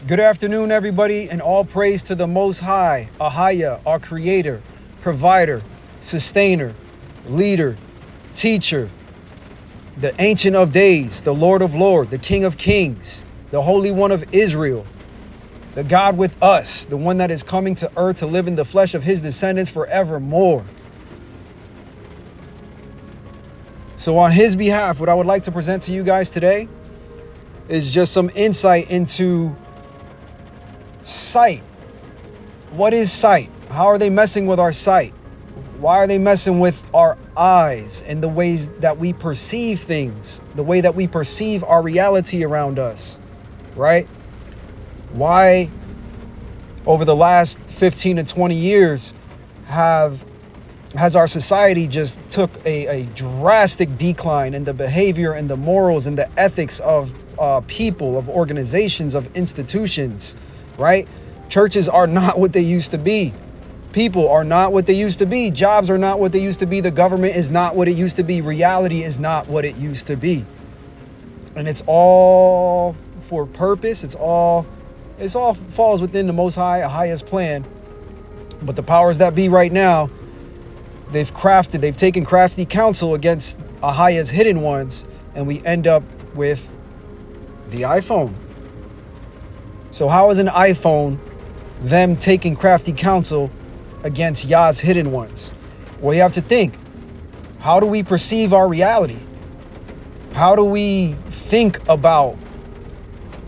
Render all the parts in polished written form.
Good afternoon, everybody, and all praise to the Most High, Ahaya, our Creator, Provider, Sustainer, Leader, Teacher, the Ancient of Days, the Lord of Lords, the King of Kings, the Holy One of Israel, the God with us, the one that is coming to earth to live in the flesh of his descendants forevermore. So on his behalf, what I would like to present to you guys today is just some insight into sight. What is sight? How are they messing with our sight? Why are they messing with our eyes and the ways that we perceive things, the way that we perceive our reality around us, right? Why over the last 15 to 20 years has our society just took a drastic decline in the behavior and the morals and the ethics of people, of organizations, of institutions, right? Churches are not what they used to be. People are not what they used to be. Jobs are not what they used to be. The government is not what it used to be. Reality is not what it used to be. And it's all for purpose. It's all falls within the Most High, highest plan. But the powers that be right now, they've taken crafty counsel against Ahaya's hidden ones, and we end up with the iPhone. So how is an iPhone them taking crafty counsel against Yah's hidden ones? Well, you have to think, how do we perceive our reality? How do we think about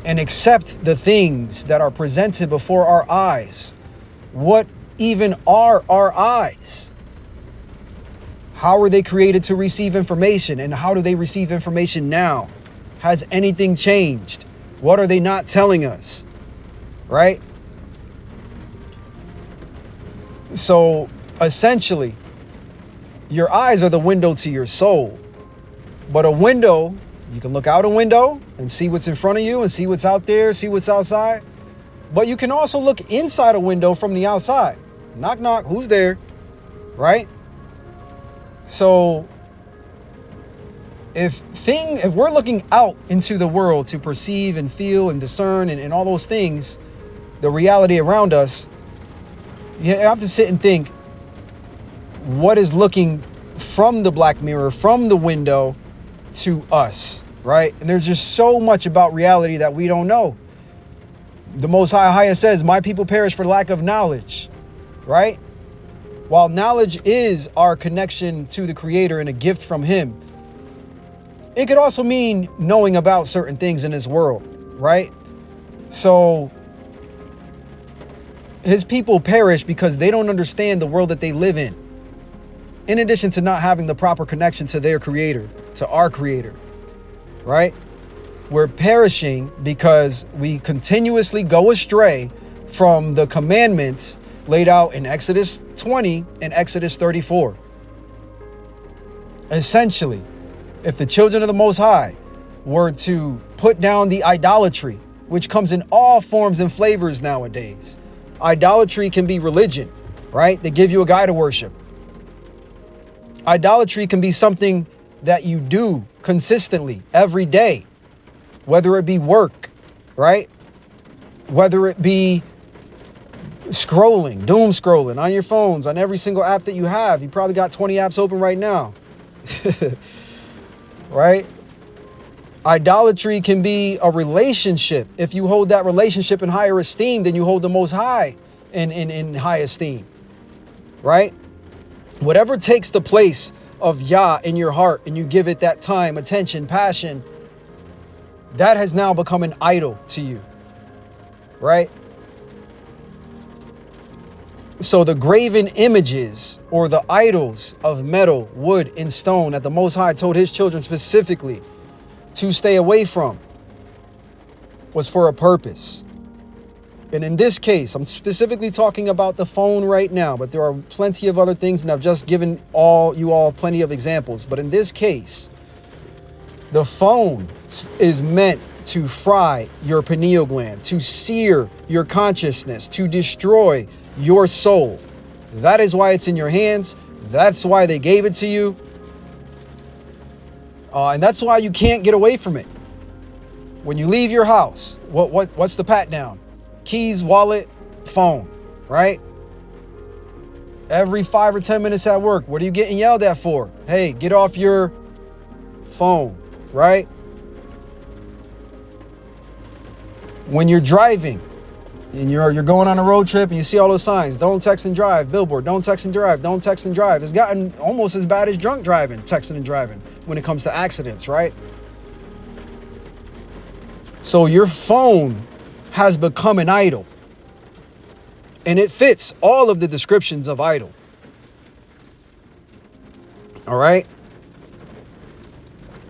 and accept the things that are presented before our eyes? What even are our eyes? How are they created to receive information, and how do they receive information now? Has anything changed? What are they not telling us? Right? So essentially, your eyes are the window to your soul. But a window, you can look out a window and see what's in front of you and see what's out there, see what's outside. But you can also look inside a window from the outside. Knock, knock, who's there? Right? So if we're looking out into the world to perceive and feel and discern and all those things, the reality around us, you have to sit and think, what is looking from the black mirror, from the window to us, right? And there's just so much about reality that we don't know. The Most High says, my people perish for lack of knowledge, right? While knowledge is our connection to the Creator and a gift from him, it could also mean knowing about certain things in this world, right? So his people perish because they don't understand the world that they live in addition to not having the proper connection to their Creator, to our Creator, right? We're perishing because we continuously go astray from the commandments laid out in Exodus 20 and Exodus 34. Essentially, if the children of the Most High were to put down the idolatry, which comes in all forms and flavors nowadays. Idolatry can be religion, right? They give you a guy to worship. Idolatry can be something that you do consistently every day, whether it be work, right? Whether it be scrolling, doom scrolling on your phones, on every single app that you have. You probably got 20 apps open right now. Right? Idolatry can be a relationship. If you hold that relationship in higher esteem, then you hold the Most High in high esteem. Right? Whatever takes the place of Yah in your heart and you give it that time, attention, passion, that has now become an idol to you. Right? So the graven images or the idols of metal, wood, and stone that the Most High told his children specifically to stay away from was for a purpose. And in this case, I'm specifically talking about the phone right now, but there are plenty of other things, and I've just given you all plenty of examples. But in this case, the phone is meant to fry your pineal gland, to sear your consciousness, to destroy your soul. That is why it's in your hands. That's why they gave it to you. And that's why you can't get away from it. When you leave your house, what's the pat down? Keys, wallet, phone, right? Every 5 or 10 minutes at work, what are you getting yelled at for? Hey, get off your phone, right? When you're driving and you're going on a road trip and you see all those signs, don't text and drive, billboard, don't text and drive, don't text and drive. It's gotten almost as bad as drunk driving, texting and driving when it comes to accidents, right? So your phone has become an idol. And it fits all of the descriptions of idol. All right?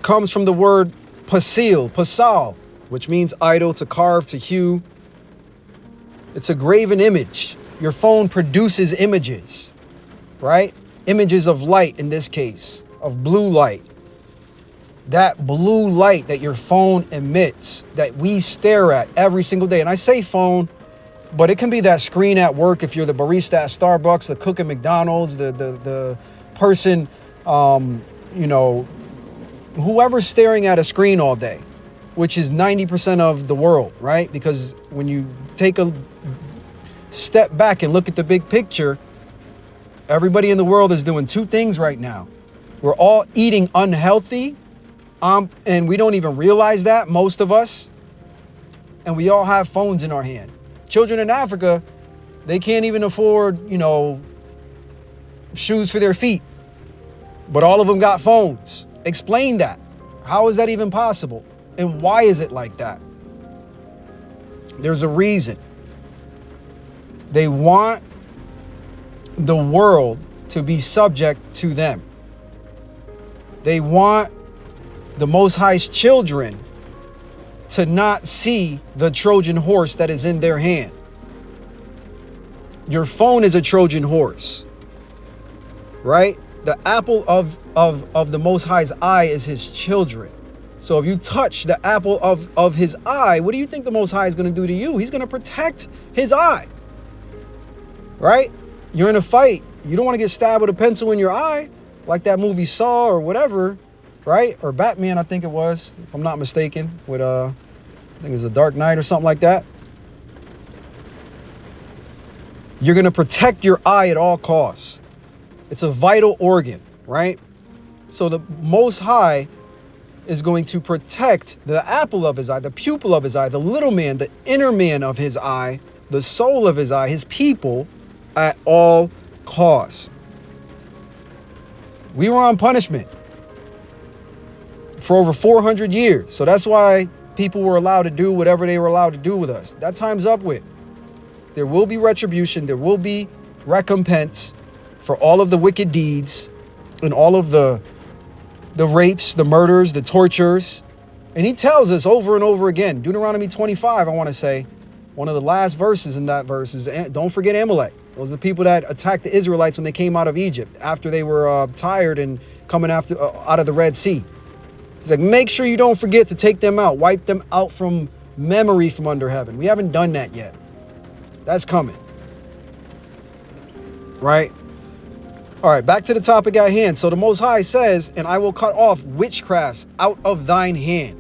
Comes from the word pasal, which means idol, to carve, to hew. It's a graven image. Your phone produces images, right? Images of light, in this case, of blue light. That blue light that your phone emits, that we stare at every single day. And I say phone, but it can be that screen at work if you're the barista at Starbucks, the cook at McDonald's, the person, whoever's staring at a screen all day, which is 90% of the world, right? Because when you take a step back and look at the big picture, everybody in the world is doing two things right now. We're all eating unhealthy, and we don't even realize that, most of us, and we all have phones in our hand. Children in Africa, they can't even afford, shoes for their feet. But all of them got phones. Explain that. How is that even possible? And why is it like that? There's a reason. They want the world to be subject to them. They want the Most High's children to not see the Trojan horse that is in their hand. Your phone is a Trojan horse, right? The apple of the Most High's eye is his children. So if you touch the apple of his eye, what do you think the Most High is going to do to you? He's going to protect his eye, right? You're in a fight. You don't want to get stabbed with a pencil in your eye, like that movie Saw or whatever, right? Or Batman, I think it was, if I'm not mistaken, with I think it was The Dark Knight or something like that. You're going to protect your eye at all costs. It's a vital organ, right? So the Most High is going to protect the apple of his eye, the pupil of his eye, the little man, the inner man of his eye, the soul of his eye, his people, at all costs. We were on punishment for over 400 years. So that's why people were allowed to do whatever they were allowed to do with us. That time's up with. There will be retribution. There will be recompense for all of the wicked deeds and all of the rapes, the murders, the tortures. And he tells us over and over again, Deuteronomy 25, I want to say, one of the last verses in that verse is, don't forget Amalek. Those are the people that attacked the Israelites when they came out of Egypt, after they were tired and coming out of the Red Sea. He's like, make sure you don't forget to take them out, wipe them out from memory from under heaven. We haven't done that yet. That's coming. Right? All right, back to the topic at hand. So the Most High says, and I will cut off witchcrafts out of thine hand,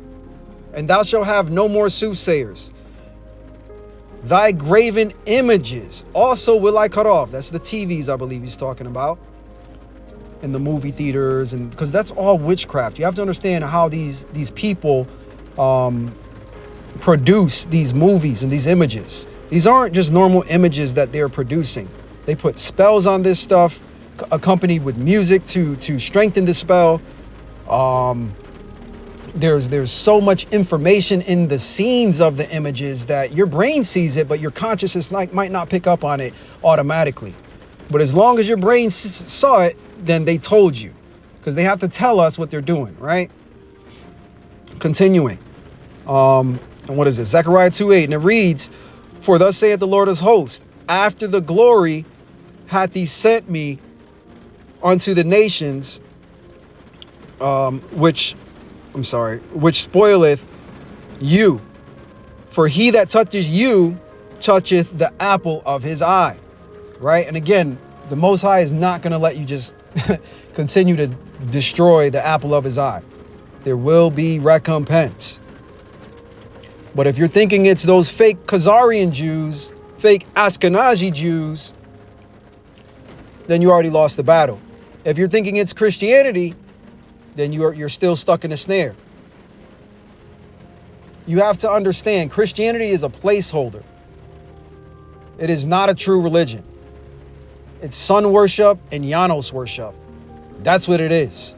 and thou shalt have no more soothsayers. Thy graven images also will I cut off. That's the TVs, I believe he's talking about, in the movie theaters, and because that's all witchcraft. You have to understand how these people produce these movies and these images. These aren't just normal images that they're producing. They put spells on this stuff, accompanied with music to strengthen the spell. There's so much information in the scenes of the images that your brain sees it, but your consciousness might not pick up on it automatically. But as long as your brain saw it, then they told you, because they have to tell us what they're doing, right? Continuing. And what is this? Zechariah 2:8, and it reads, for thus saith the Lord of hosts, after the glory hath he sent me unto the nations, which spoileth you. For he that touches you toucheth the apple of his eye. Right? And again, the Most High is not going to let you just continue to destroy the apple of his eye. There will be recompense. But if you're thinking it's those fake Khazarian Jews, fake Ashkenazi Jews, then you already lost the battle. If you're thinking it's Christianity, then you're still stuck in a snare. You have to understand, Christianity is a placeholder. It is not a true religion. It's sun worship and Janos worship. That's what it is.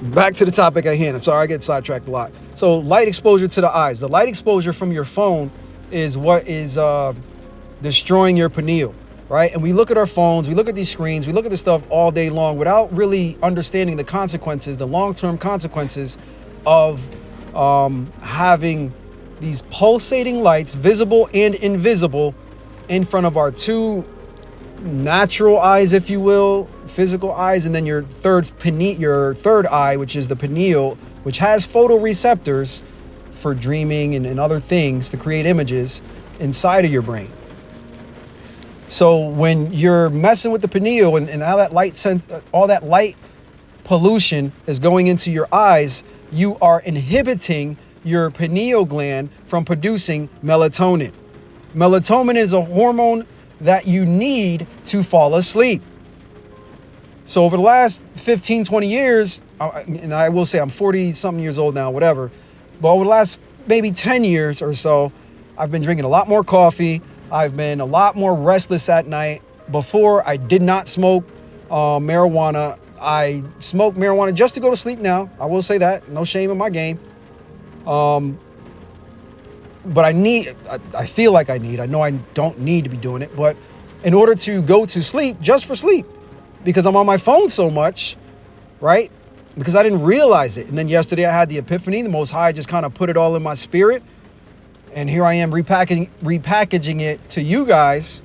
Back to the topic at hand. I'm sorry, I get sidetracked a lot. So light exposure to the eyes. The light exposure from your phone is what is destroying your pineal, right? And we look at our phones, we look at these screens, we look at this stuff all day long without really understanding the consequences, the long-term consequences of having these pulsating lights, visible and invisible, in front of our two natural eyes, if you will, physical eyes, and then your third eye, which is the pineal, which has photoreceptors for dreaming and other things to create images inside of your brain. So when you're messing with the pineal and all that light pollution is going into your eyes, you are inhibiting your pineal gland from producing melatonin. Melatonin is a hormone that you need to fall asleep. So over the last 15, 20 years, and I will say I'm 40 something years old now, whatever, but over the last maybe 10 years or so, I've been drinking a lot more coffee. I've been a lot more restless at night. Before, I did not smoke marijuana. I smoke marijuana just to go to sleep now. I will say that. No shame in my game. But I feel like I know I don't need to be doing it, but in order to go to sleep, just for sleep, because I'm on my phone so much, right? Because I didn't realize it. And then yesterday I had the epiphany. The Most High just kind of put it all in my spirit. And here I am repackaging it to you guys.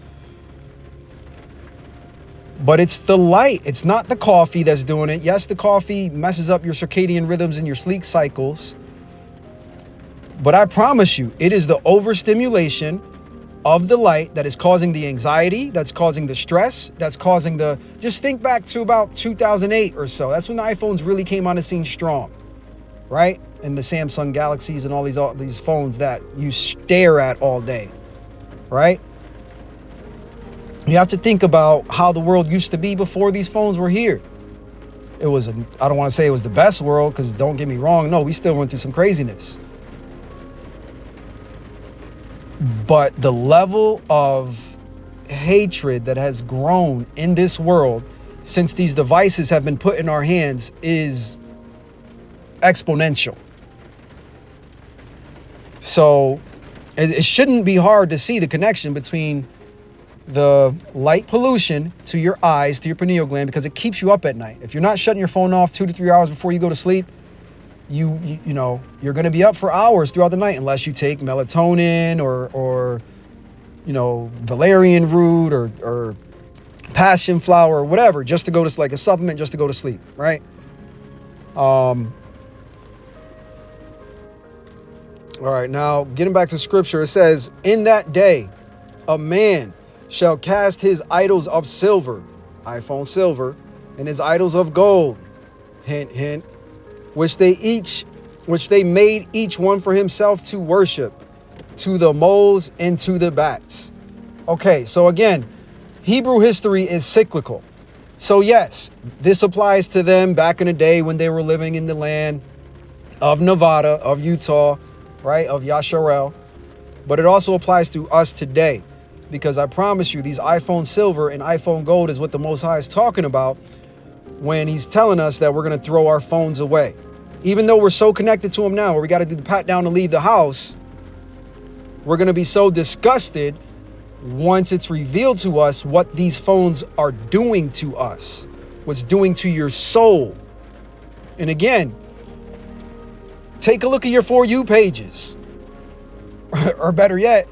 But it's the light. It's not the coffee that's doing it. Yes, the coffee messes up your circadian rhythms and your sleep cycles. But I promise you, it is the overstimulation of the light that is causing the anxiety, that's causing the stress, that's causing just think back to about 2008 or so. That's when the iPhones really came on the scene strong, right? And the Samsung Galaxies and all these phones that you stare at all day, right? You have to think about how the world used to be before these phones were here. I don't want to say it was the best world, because don't get me wrong, no, we still went through some craziness. But the level of hatred that has grown in this world since these devices have been put in our hands is exponential. So it shouldn't be hard to see the connection between the light pollution to your eyes, to your pineal gland, because it keeps you up at night. If you're not shutting your phone off 2 to 3 hours before you go to sleep, you're going to be up for hours throughout the night unless you take melatonin or valerian root or passion flower or whatever, just to go to, like a supplement, just to go to sleep, right? All right, now getting back to scripture, it says, in that day, a man shall cast his idols of silver, iPhone silver, and his idols of gold, hint, hint, which they made each one for himself to worship, to the moles and to the bats. Okay, so again, Hebrew history is cyclical. So yes, this applies to them back in the day when they were living in the land of Nevada, of Utah, right, of Yasharel. But it also applies to us today, because I promise you, these iPhone silver and iPhone gold is what the Most High is talking about when he's telling us that we're going to throw our phones away. Even though we're so connected to them now, where we got to do the pat down to leave the house, we're going to be so disgusted once it's revealed to us what these phones are doing to us, what's doing to your soul. And again, take a look at your For You pages. Or better yet,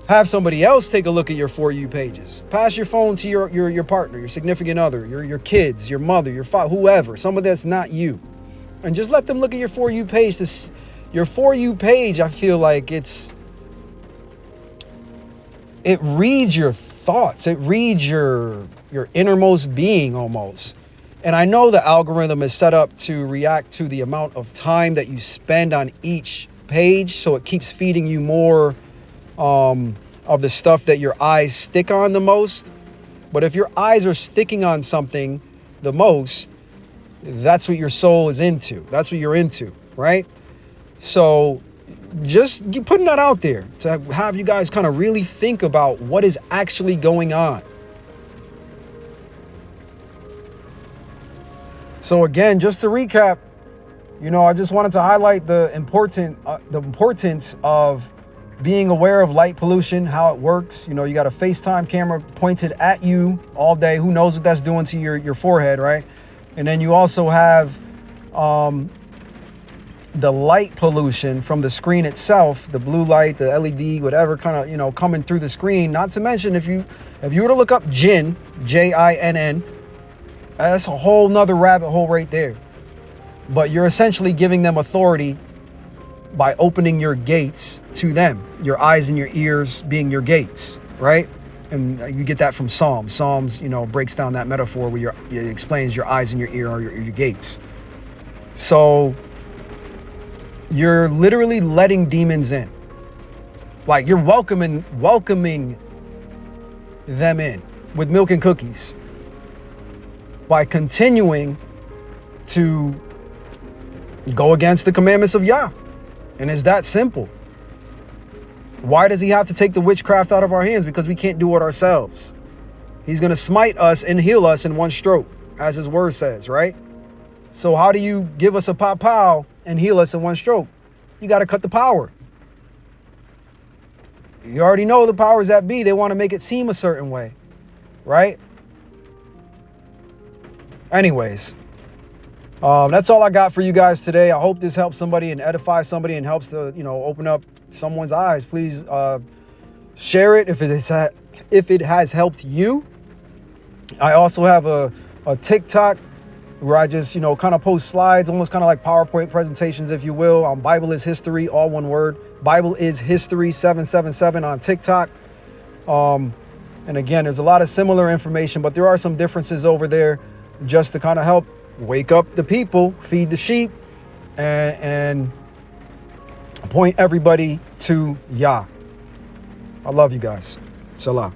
have somebody else take a look at your For You pages. Pass your phone to your partner, your significant other, your kids, your mother, your father, whoever, someone that's not you. And just let them look at your For You page. Your For You page, I feel like it reads your thoughts. It reads your innermost being almost. And I know the algorithm is set up to react to the amount of time that you spend on each page. So it keeps feeding you more of the stuff that your eyes stick on the most. But if your eyes are sticking on something the most, that's what your soul is into. That's what you're into, right? So just putting that out there to have you guys kind of really think about what is actually going on. So again, just to recap, I just wanted to highlight the importance of being aware of light pollution, how it works. You got a FaceTime camera pointed at you all day. Who knows what that's doing to your forehead, right? And then you also have the light pollution from the screen itself, the blue light, the LED, whatever kind of, coming through the screen. Not to mention, if you were to look up Jinn, Jinn, that's a whole nother rabbit hole right there. But you're essentially giving them authority by opening your gates to them, your eyes and your ears being your gates, right? And you get that from Psalms. Psalms, breaks down that metaphor where it explains your eyes and your ear are your gates. So you're literally letting demons in. Like you're welcoming them in with milk and cookies by continuing to go against the commandments of Yah. And it's that simple. Why does he have to take the witchcraft out of our hands? Because we can't do it ourselves. He's going to smite us and heal us in one stroke, as his word says, right? So how do you give us a pow and heal us in one stroke? You got to cut the power. You already know the powers that be. They want to make it seem a certain way, right? Anyways, that's all I got for you guys today. I hope this helps somebody and edifies somebody and helps to, open up someone's eyes. Please share it if it has helped you. I also have a TikTok where I just, kind of post slides, almost kind of like PowerPoint presentations, if you will. Bible is History, all one word. Bible is History 777 on TikTok. And again, there's a lot of similar information, but there are some differences over there just to kind of help wake up the people, feed the sheep, and point everybody to Yah. I love you guys. Salam.